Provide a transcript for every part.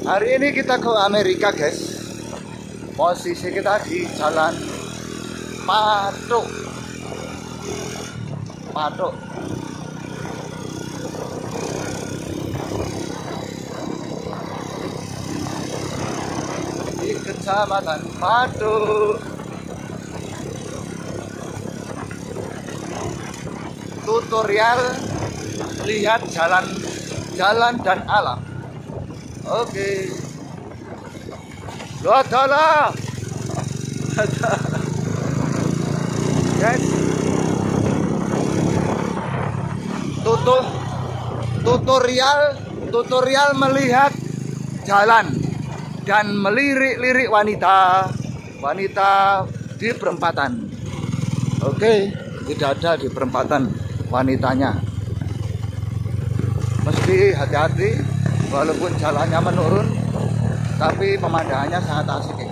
Hari ini kita ke Amerika, guys. Posisi kita di Jalan Patuk. Patuk. Di Kecamatan Patuk. Tutorial lihat jalan dan alam. Oke. Ada. Guys. Tutorial melihat jalan dan melirik-lirik wanita di perempatan. Oke, tidak ada di perempatan wanitanya. Mesti hati-hati, walaupun jalannya menurun, tapi pemandangannya sangat asik.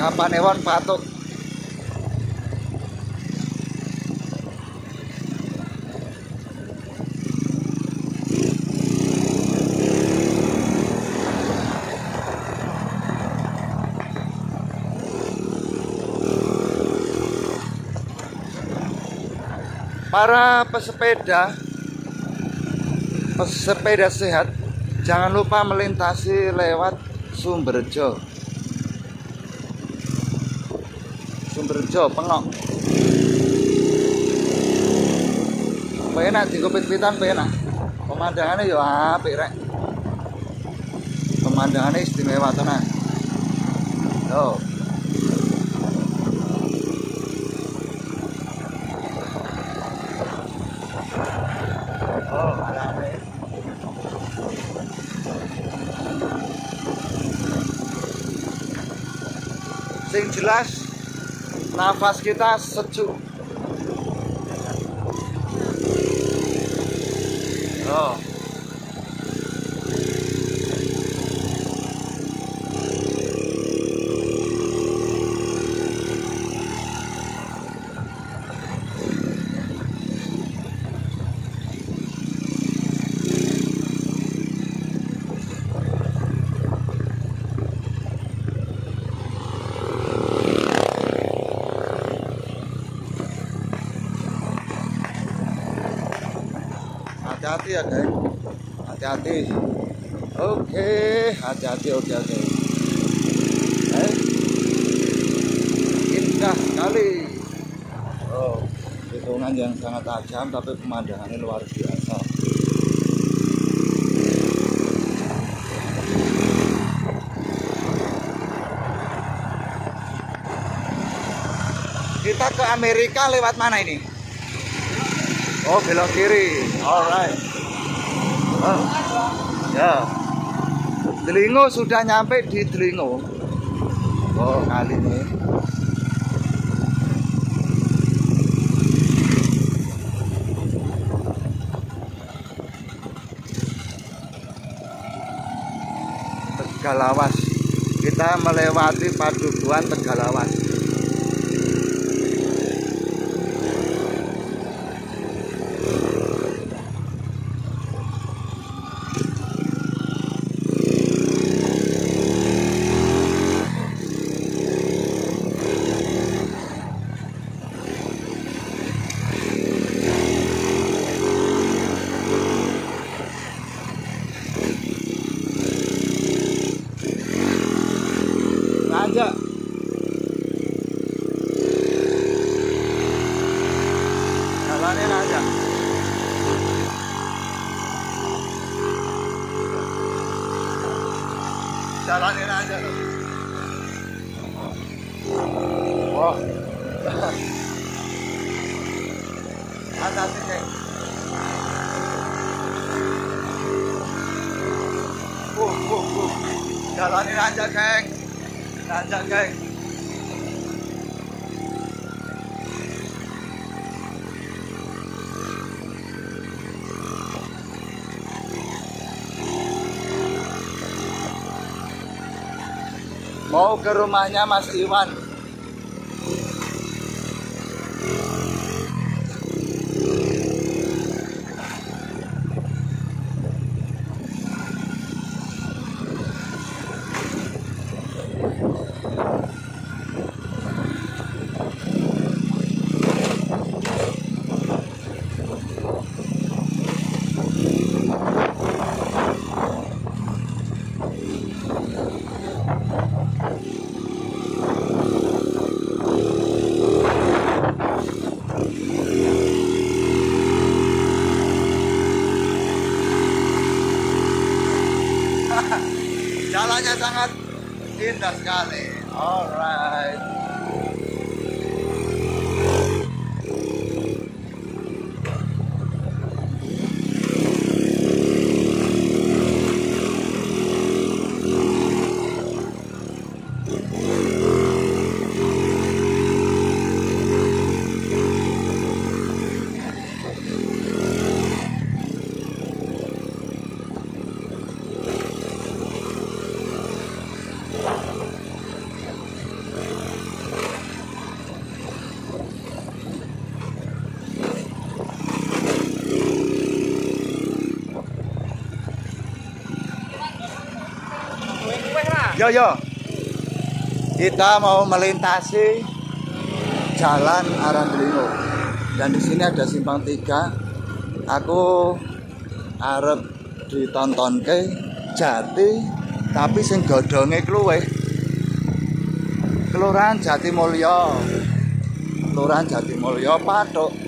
Kapanewon Patuk. Para pesepeda sehat, jangan lupa melintasi lewat Sumberjo, Pengok. Penak dikopit-pitan penak. Pemandangannya ya apik rek. Pemandangannya istimewa tenan. Yo. Oh, alame. Sing jelas nafas kita sejuk. Oh. Hati-hati ya guys, hati-hati. Oke, hati-hati. Oke. Indah sekali. Oh, hitungan yang sangat tajam tapi pemandangannya luar biasa. Kita ke Amerika lewat mana ini? Oh, belok kiri. Alright. Oh, ya. Delingo sudah nyampe di Delingo. Oh, kali ini. Tegalawas. Kita melewati Padukuhan Tegalawas. Aja. Jalanin aja. Jalanin aja loh. Wah. Hati-hati, Ceng. Jalanin aja, Ceng. Tanjak geng. Mau ke rumahnya Mas Iwan. Jalannya sangat indah sekali. Alright. Yo, kita mau melintasi jalan arah Delingo, dan di sini ada simpang 3. Aku arep ditontonke Jati, tapi sing godhonge kluwih Kelurahan Jatimulya. Kelurahan Jatimulya Pathuk.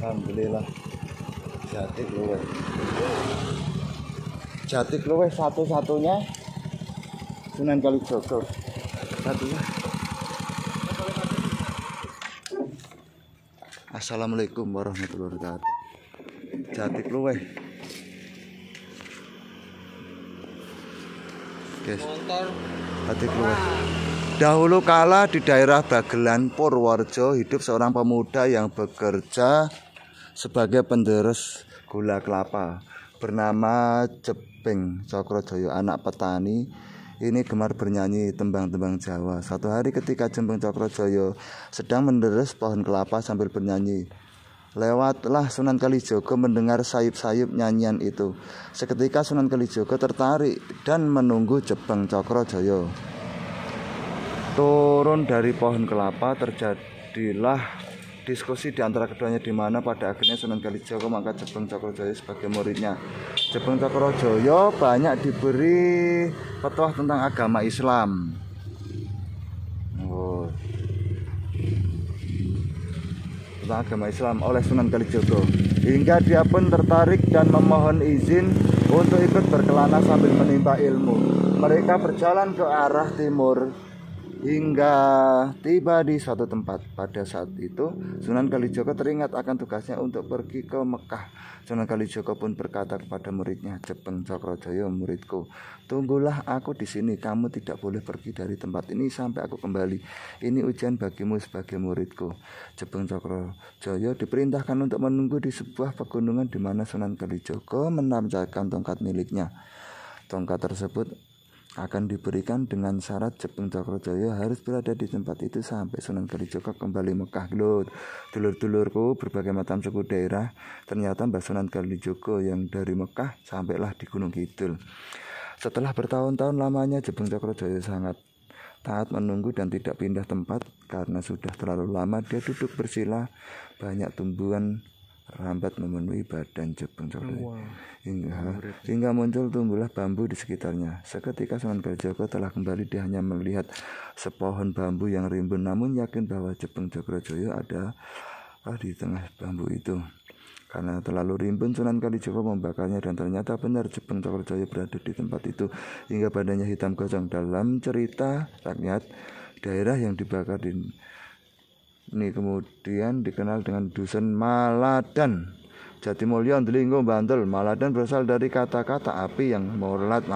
Alhamdulillah. Jati Kluwih satu-satunya Sunan Kalijaga. Satunya. Assalamualaikum warahmatullahi wabarakatuh. Jati Kluwih. Guys. Jati Kluwih. Dahulu kala di daerah Bagelan, Purworejo, hidup seorang pemuda yang bekerja sebagai penderes gula kelapa bernama Jeping Cokrojoyo, anak petani. Ini gemar bernyanyi tembang-tembang Jawa. Suatu hari ketika Jeping Cokrojoyo sedang menderes pohon kelapa sambil bernyanyi, lewatlah Sunan Kalijaga mendengar sayup-sayup nyanyian itu. Seketika Sunan Kalijaga tertarik dan menunggu Jeping Cokrojoyo turun dari pohon kelapa. Terjadilah diskusi di antara keduanya di mana pada akhirnya Sunan Kalijaga mengangkat Jebeng Cakrajaya sebagai muridnya. Jebeng Cakrajaya banyak diberi petuah tentang agama Islam. Tentang agama Islam oleh Sunan Kalijaga, hingga dia pun tertarik dan memohon izin untuk ikut berkelana sambil menimba ilmu. Mereka berjalan ke arah timur hingga tiba di suatu tempat. Pada saat itu Sunan Kalijaga teringat akan tugasnya untuk pergi ke Mekah. Sunan Kalijaga pun berkata kepada muridnya, Jebeng Cakrajaya, muridku, tunggulah aku di sini. Kamu tidak boleh pergi dari tempat ini sampai aku kembali. Ini ujian bagimu sebagai muridku. Jebeng Cakrajaya diperintahkan untuk menunggu di sebuah pegunungan di mana Sunan Kalijaga menancapkan tongkat miliknya. Tongkat tersebut akan diberikan dengan syarat Jebeng Cakrajaya harus berada di tempat itu sampai Sunan Kalijaga kembali Mekah. Dulur-dulurku, berbagai macam suku daerah, ternyata Mbah Sunan Kalijaga yang dari Mekah sampailah di Gunung Kidul. Setelah bertahun-tahun lamanya Jebeng Cakrajaya sangat taat menunggu dan tidak pindah tempat karena sudah terlalu lama dia duduk bersila. Banyak tumbuhan rambat memenuhi badan Jebeng Cakrajaya hingga muncul tumbuhlah bambu di sekitarnya. Seketika Sunan Kalijaga telah kembali, dia hanya melihat sepohon bambu yang rimbun, namun yakin bahwa Jebeng Cakrajaya ada di tengah bambu itu. Karena terlalu rimbun, Sunan Kalijaga membakarnya dan ternyata benar Jebeng Cakrajaya berada di tempat itu hingga badannya hitam gosong. Dalam cerita rakyat, daerah yang dibakar ini kemudian dikenal dengan Dusun Maladan, Jatimulyo, Delinggo, Bantul. Maladan berasal dari kata-kata api yang malat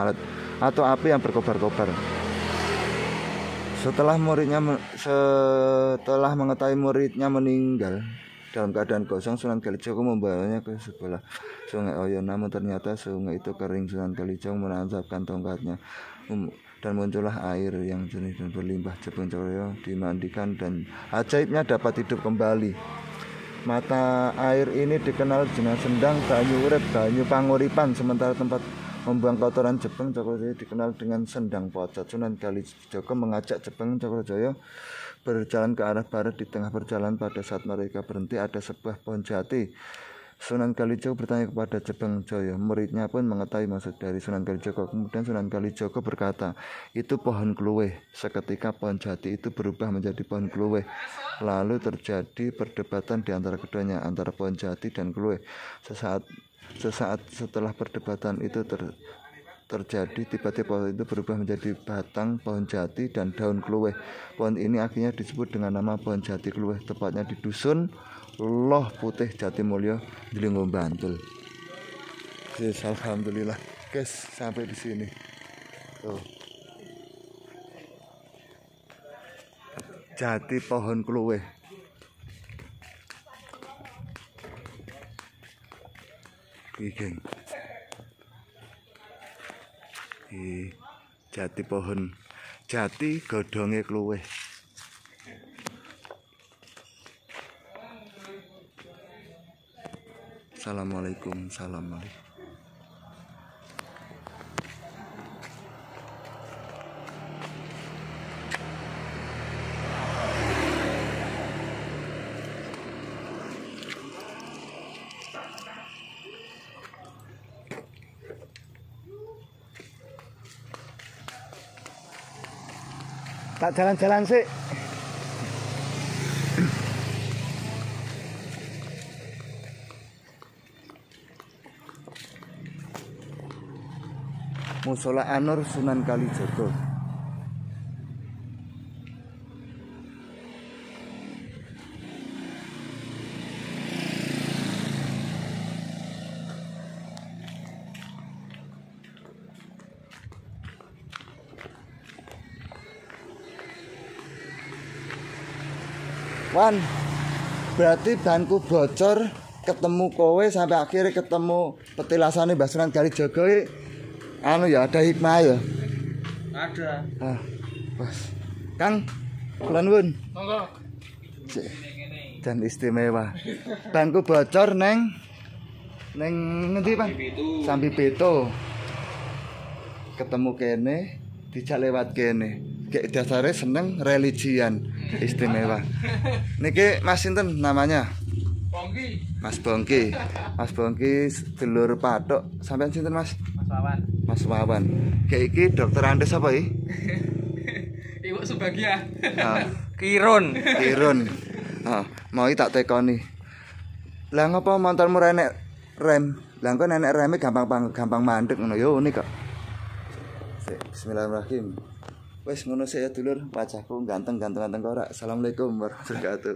atau api yang berkobar-kobar. Setelah mengetahui muridnya meninggal dalam keadaan kosong, Sunan Kalijaga membawanya ke sebelah Sungai Oyo. Namun ternyata sungai itu kering. Sunan Kalijaga menancapkan tongkatnya dan muncullah air yang jernih dan berlimpah. Jebeng Cakrajaya dimandikan dan ajaibnya dapat hidup kembali. Mata air ini dikenal dengan sendang banyu urip, banyu panguripan. Sementara tempat membuang kotoran Jebeng Cakrajaya dikenal dengan sendang pocot. Sunan Kalijaga mengajak Jebeng Cakrajaya berjalan ke arah barat. Di tengah perjalanan pada saat mereka berhenti ada sebuah pohon jati. Sunan Kalijaga bertanya kepada Jebeng Cakrajaya. Muridnya pun mengetahui maksud dari Sunan Kalijaga. Kemudian Sunan Kalijaga berkata, itu pohon kluweh. Seketika pohon jati itu berubah menjadi pohon kluweh. Lalu terjadi perdebatan di antara keduanya, antara pohon jati dan kluweh. Sesaat setelah perdebatan itu terjadi, tiba-tiba pohon itu berubah menjadi batang pohon jati dan daun kluweh. Pohon ini akhirnya disebut dengan nama pohon jati kluweh, tepatnya di Dusun Loh Putih, Jatimulyo, Delinggo, Bantul. Yes, alhamdulillah, guys, sampai di sini. Tuh. Jati pohon kluweh. Geng. Jati pohon jati godhonge kluweh. Assalamualaikum, assalamualaikum. Tak jalan-jalan sih. Musola Anur Sunan Kalijaga. Wan, berarti banku bocor ketemu kowe sampai akhirnya ketemu petilasane Mbah Sunan Kalijaga. Anu ya, ada hikmah ya? Ada. Pas. Kang, kula nuwun. Monggo. Dan istimewa. Banku bocor neng ngendi, Pak? Sambi Beto. Ketemu kene, dijak lewat kene. Kayak dasare seneng religian. Istimewa. Niki Mas sinten namanya? Bongki. Mas Bongki. Mas Bongki sedulur Pathuk. Sampeyan sinten Mas? Mas Wawan. Mas Wawan. Kayak iki dokter Andes apa iki? Ibu Subagia. Ah, Kirun. Irun. Mau tak tekoni. Lah ngapa motormu renek rem? Lah engko nenek reme gampang mandek ngono yo unik kok. Bismillahirrahmanirrahim. Wes ngono sik ya dulur, wajahku ganteng kok ora. Assalamualaikum warahmatullahi wabarakatuh.